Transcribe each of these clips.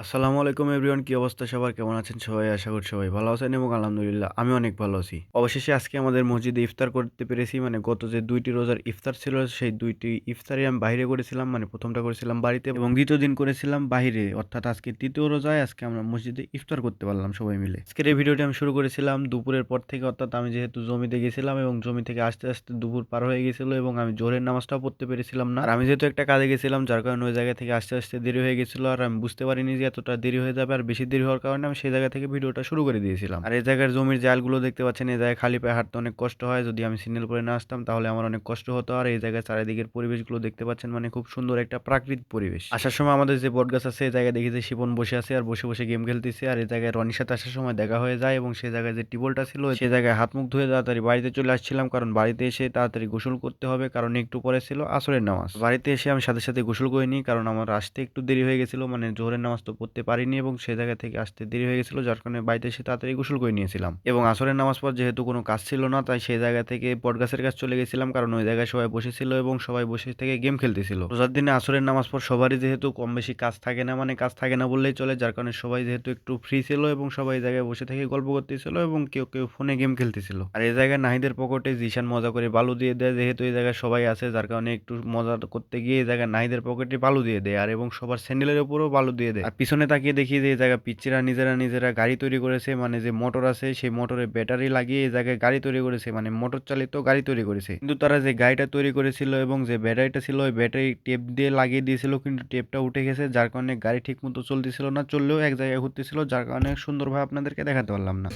আসসালামু আলাইকুম এভরিওয়ান, কি অবস্থা সবার? কেমন আছেন সবাই? আশা করি সবাই ভালো আছেন এবং আলহামদুলিল্লাহ আমি অনেক ভালো আছি। অবশেষে আজকে আমাদের মসজিদে ইফতার করতে পেরেছি। গত যে ২ টি রোজার ইফতার ছিল সেই ২ টি ইফতারই আমি বাইরে করেছিলাম। ১ম টা করেছিলাম বাড়িতে এবং ২য় দিন করেছিলাম বাহিরে। অর্থাৎ আজকে ৩য় রোজায় আজকে আমরা মসজিদে ইফতার করতে পারলাম সবাই মিলে। আজকের এই ভিডিওটি আমি শুরু করেছিলাম দুপুরের পর থেকে, অর্থাৎ আমি যেহেতু জমিতে গেছিলাম এবং জমি থেকে আসতে দুপুর পার হয়ে গেছিল এবং আমি জোহরের নামাজটাও পড়তে পেরেছিলাম না। আর আমি যেহেতু একটা কাজে গেছিলাম যার কারণে ওই জায়গা থেকে আসতে দেরি হয়ে গেছিল। আর আমি বুঝতে পারিনি যে এতটা দেরি হয়ে যাবে। আর বেশি দেরি হওয়ার কারণে আমি সেই জায়গা থেকে ভিডিওটা শুরু করে দিয়েছিলাম। আর এই জায়গার জমির জালগুলো দেখতে পাচ্ছেন, এই জায়গায় খালি পায়ে হাঁটতে অনেক কষ্ট হয়। যদি আমি সিগন্যাল পরে না আসতাম তাহলে আমার অনেক কষ্ট হতো। আর এই জায়গায় চারিদিকের পরিবেশগুলো দেখতে পাচ্ছেন, খুব সুন্দর একটা প্রাকৃতিক পরিবেশ। আসার সময় আমাদের যে বটগাছ আছে এই জায়গায় দেখি যে শিপন বসে আছে আর বসে বসে গেম খেলতেছে। আর এই জায়গায় রনির সাথে আসার সময় দেখা হয়ে যায় এবং সেই জায়গায় যে টিউবওয়েলটা ছিল সেই জায়গায় হাত মুখ ধুয়ে তাড়াতাড়ি বাড়িতে চলে আসছিলাম, কারণ বাড়িতে এসে তাড়াতাড়ি গোসল করতে হবে, কারণ একটু পরে ছিল আসরের নামাজ। বাড়িতে এসে আমি সাথে সাথে গোসল করিনি, কারণ আমার আসতে একটু দেরি হয়ে গেছিল, জোহরের নামাজ তো পড়তে পারিনি এবং সেই জায়গা থেকে আসতে দেরি হয়ে গেছিল, যার কারণে বাড়িতে এসে তাড়াতাড়ি গোসল করে নিয়েছিলাম। এবং আসরের নামাজ পর যেহেতু কোনো কাজ ছিল না, তাই সেই জায়গা থেকে বটগাছের কাছে চলে গেছিলাম, কারণ ওই জায়গায় সবাই বসেছিল এবং সবাই বসে থেকে গেম খেলতেছিল। রোজার দিনে আসরের নামাজ পর সবারই যেহেতু কম বেশি কাজ থাকে না, কাজ থাকে না বললেই চলে, যার কারণে সবাই যেহেতু একটু ফ্রি ছিল এবং সবাই এই জায়গায় বসে থেকে গল্প করতেছিল এবং কেউ কেউ ফোনে গেম খেলতেছিল। আর এই জায়গায় নাহিদের পকেটে জিশান মজা করে বালু দিয়ে দেয়, যেহেতু এই জায়গায় সবাই আছে, যার কারণে একটু মজা করতে গিয়ে এই জায়গায় নাহিদের পকেটে বালু দিয়ে দেয় আর এবং সবার স্যান্ডেলের উপরও বালু দিয়ে দেয়। আর পিছনে তাকিয়ে দেখি যে এই জায়গায় পিচ্চিরা নিজেরা গাড়ি তৈরি করেছে, যে মোটর আছে সেই মোটরে ব্যাটারি লাগিয়ে এই জায়গায় গাড়ি তৈরি করেছে, মোটর চালিত গাড়ি তৈরি করেছে। কিন্তু তারা যে গাড়িটা তৈরি করেছিল এবং যে ব্যাটারিটা ছিল ওই ব্যাটারি টেপ দিয়ে লাগিয়ে দিয়েছিল, কিন্তু টেপটা উঠে গেছে, যার কারণে গাড়ি ঠিক মতো চলতেছিল না, চললেও এক জায়গায় ঘুরতেছিল, যার কারণে সুন্দরভাবে আপনাদেরকে দেখাতে পারলাম না।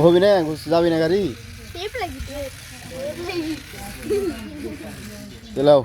হবি না, যাবি না গাড়ি চলাও।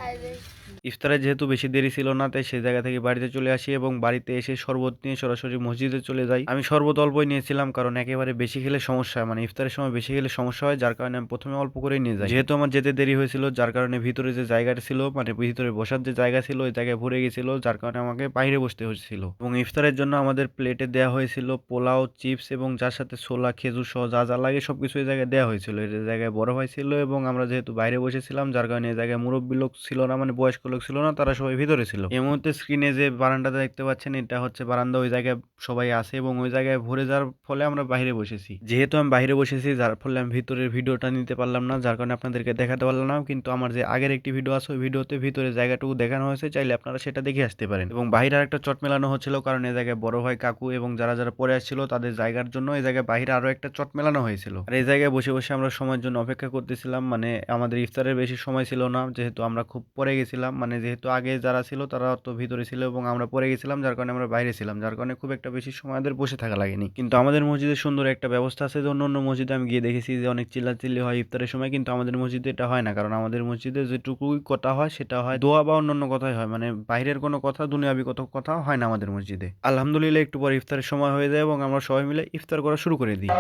ইফতারে যেহেতু বেশি দেরি ছিল না, তাই সেই জায়গা থেকে বাড়িতে চলে আসি এবং বাড়িতে এসে শরবত নিয়ে সরাসরি মসজিদে চলে যাই। আমি শরবত অল্পই নিয়েছিলাম, কারণ একেবারে বেশি খেলে সমস্যা হয়, ইফতারের সময় বেশি খেলে সমস্যা হয়, যার কারণে আমি প্রথমে অল্প করেই নিয়ে যাই। যেহেতু আমার যেতে দেরি হয়েছিল, যার কারণে ভিতরে যে জায়গাটা ছিল, ভিতরে বসার যে জায়গা ছিল ওই জায়গায় ভরে গেছিল, যার কারণে আমাকে বাইরে বসতে হয়েছিল। এবং ইফতারের জন্য আমাদের প্লেটে দেওয়া হয়েছিল পোলাও, চিপস এবং যার সাথে ছোলা, খেজুর সহ যা যা লাগে সবকিছু এই জায়গায় দেওয়া হয়েছিল। এই জায়গায় বড় হয়েছিল এবং আমরা যেহেতু বাইরে বসেছিলাম, যার কারণে এই জায়গায় মুরব্বী লোক ছিল না, বয়স্ক লোক ছিল না, তারা সবাই ভিতরে ছিল। এই মুহূর্তে স্ক্রিনে যে বারান্দাটা দেখতে পাচ্ছেন এটা হচ্ছে বারান্দা, ওই জায়গায় সবাই আছে এবং ওই জায়গায় ভরে যাওয়ার ফলে আমরা বাইরে বসেছি। যেহেতু আমি বাইরে বসেছি, যার ফলে আমি ভিতরের ভিডিওটা নিতে পারলাম না, যার কারণে আপনাদেরকে দেখাতে পারলাম না। কিন্তু আমার যে আগের একটি ভিডিও আছে ওই ভিডিওতে ভিতরে জায়গাটুকু দেখানো হয়েছে, চাইলে আপনারা সেটা দেখে আসতে পারেন। এবং বাইরে আর একটা চট মেলানো হচ্ছিল, কারণ এই জায়গায় বড় ভাই, কাকু এবং যারা যারা পরে আসছিল তাদের জায়গার জন্য এই জায়গায় বাইরে আরো একটা চট মেলানো হয়েছিল। আর এই জায়গায় বসে বসে আমরা সময়ের জন্য অপেক্ষা করতেছিলাম। আমাদের ইফতারের বেশি সময় ছিল না, যেহেতু আমরা খুব পরে গেছিলাম, যেহেতু আগে যারা ছিল তারা তো ভিতরে ছিল এবং আমরা পরে গেছিলাম, যার কারণে আমরা বাইরে ছিলাম, যার কারণে খুব একটা বেশি সময় আমাদের বসে থাকা লাগেনি। কিন্তু আমাদের মসজিদে সুন্দর একটা ব্যবস্থা আছে, যে অন্য অন্য মসজিদে আমি গিয়ে দেখেছি যে অনেক চিল্লাচিল্লি হয় ইফতারের সময়, কিন্তু আমাদের মসজিদে এটা হয় না, কারণ আমাদের মসজিদে যেটুকুই কথা হয় সেটা হয় দোয়া বা অন্যান্য কথাই হয়, বাইরের কোনো কথা দুনিয়াবি কত কথা হয় না আমাদের মসজিদে। আলহামদুলিল্লাহ একটু পর ইফতারের সময় হয়ে যায় এবং আমরা সবাই মিলে ইফতার করা শুরু করে দিই।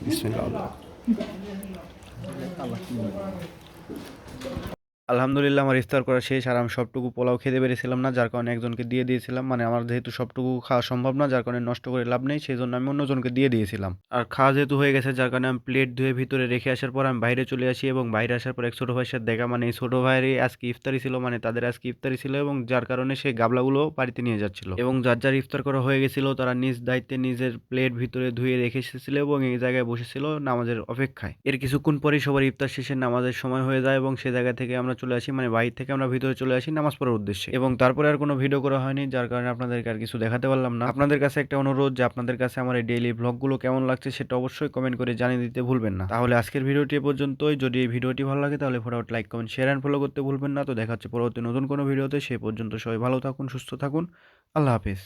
বিসমিল্লাহ। আলহামদুলিল্লাহ আমার ইফতার করা শেষ, আর আমি সবটুকু পোলাও খেতে পেরেছিলাম না, যার কারণে একজনকে দিয়ে দিয়েছিলাম। আমার যেহেতু সবটুকু খাওয়া সম্ভব না, যার কারণে নষ্ট করে লাভ নেই, সেই জন্য আমি অন্যজনকে দিয়ে দিয়েছিলাম। আর খাওয়া যেহেতু হয়ে গেছে, যার কারণে আমি প্লেট ধুয়ে ভিতরে রেখে আসার পর আমি বাইরে চলে আসি এবং বাইরে আসার পর এক ছোটো ভাইয়ের সাথে দেখা, এই ছোটো ভাইয়েরই আজকে ইফতারি ছিল, তাদের আজকে ইফতারি ছিল এবং যার কারণে সেই গাবলাগুলো বাড়িতে নিয়ে যাচ্ছিল এবং যার যার ইফতার করা হয়ে গেছিল তারা নিজ দায়িত্বে নিজের প্লেট ভিতরে ধুয়ে রেখে এসেছিল এবং এই জায়গায় বসেছিল নামাজের অপেক্ষায়। এর কিছুক্ষণ পরেই সবার ইফতার শেষে নামাজের সময় হয়ে যায় এবং সে জায়গা থেকে আমরা চলে আসি, বাইরে থেকে আমরা ভিতরে চলে আসি নামাজ পড়ার উদ্দেশ্যে। এবং তারপরে আর কোনো ভিডিও করা হয়নি, যার কারণে আপনাদেরকে আর কিছু দেখাতে পারলাম না। আপনাদের কাছে একটা অনুরোধ, যে আপনাদের কাছে আমার এই ডেইলি ব্লগগুলো কেমন লাগছে সেটা অবশ্যই কমেন্ট করে জানিয়ে দিতে ভুলবেন না। তাহলে আজকের ভিডিওটি এ পর্যন্তই। যদি এই ভিডিওটি ভালো লাগে তাহলে ফটাফট like, comment, share and follow করতে ভুলবেন না। তো দেখা হচ্ছে পরবর্তী নতুন কোনো ভিডিওতে, সেই পর্যন্ত সবাই ভালো থাকুন, সুস্থ থাকুন। আল্লাহ হাফেজ।